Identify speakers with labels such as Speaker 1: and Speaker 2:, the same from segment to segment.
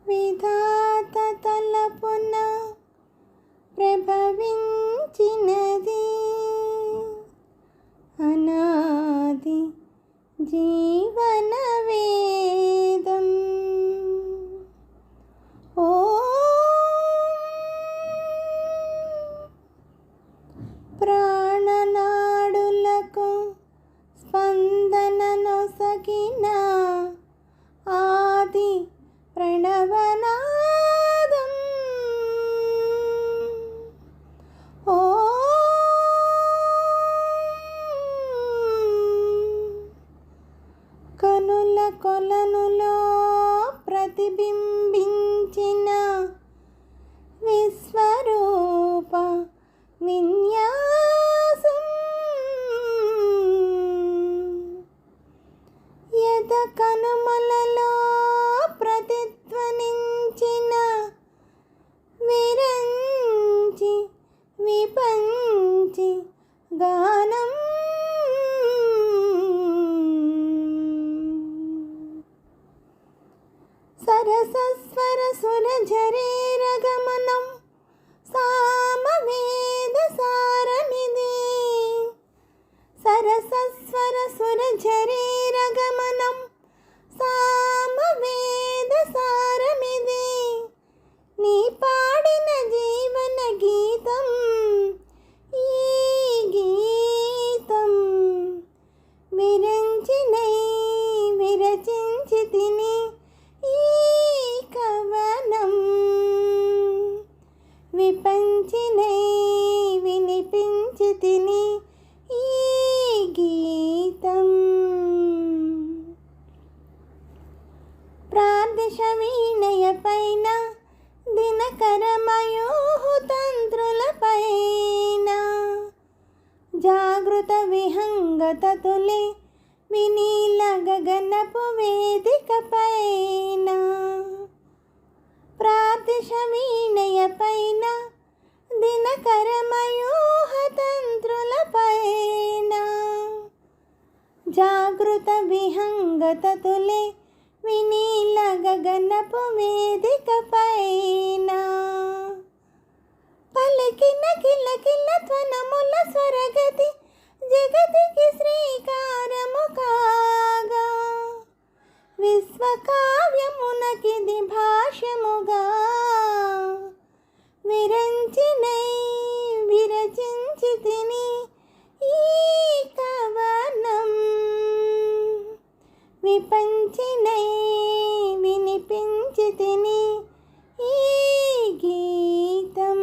Speaker 1: విధాత తలపున ప్రభవించినది అనాది జీవన వేదం. ప్రాణనాడులకు స్పందన నొసగిన ఆది ప్రణవనాదం. కనుల కొలనులో ప్రతిబింబించిన విశ్వరూప విన్యాసం. యద కనుమలలో ప్రతిధ్వనించిన విరంచి విపంచి గానం. సరసస్వర సురఝరీర గమనం సామవేద సారమిది. సరసస్వర సురఝరీర గమనం సామవేద సారమిది. నీ పాడిన జీవన గీతం ఈ గీతం. విరంచినై విరచించి తిని ఈ కవనం. విపంచినై వినిపించి తిని ఈ గీతం. ప్రాదేశ వీణయ పైన దినకర మయూహతంత్రుల పైన జాగృత విహంగత తొలి వినీల గగనపు వేదిక పైన. ప్రాదేశ వీణయ పైన దినకర మయూహతంత్రుల పైన జాగృత విహంగత తొలి వినీల గగనపు వేదిక పైన. పలికిన కిలకిల ధ్వనముల స్వరగతి జగతికి శ్రీకారము కాగా. విశ్వకావ్యమునకిది భాష్యముగా. విరంచినై విరచించి తిని ఈ కవనం. విపంచినై వినిపించి తిని ఈ గీతం.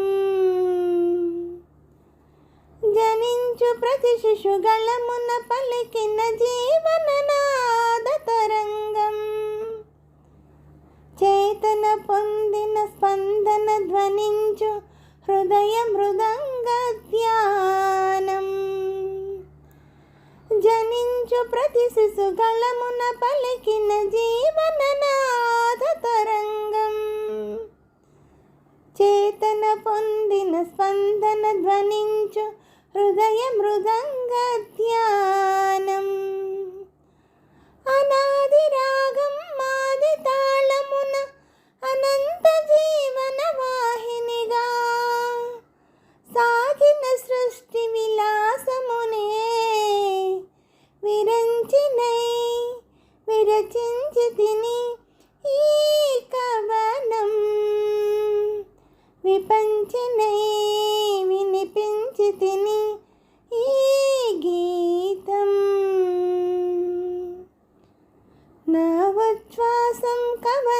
Speaker 1: జనించు ప్రతి శిశుగళమున పలికిన జీవననాద తరంగం. చేతన పొందిన స్పందన ధ్వనించు హృదయ మృదంగ ధ్యానం. జనించు ప్రతి శిశుగళమున పలికిన జీవననాద తరంగం. చేతన పొందిన స్పందన ధ్వనించు హృదయ మృదంగ ధ్యానం. అనాది రాగం మాది తాళమున అనంత జీవన వాహినిగా సాగిన సృష్టి విలాసమునే. విరంచినై విరచించి తిని ఈ కవనం. విపంచినై వినిపించి తిని ఈ గీతం. నా ఉచ్ఛ్వాసం కవ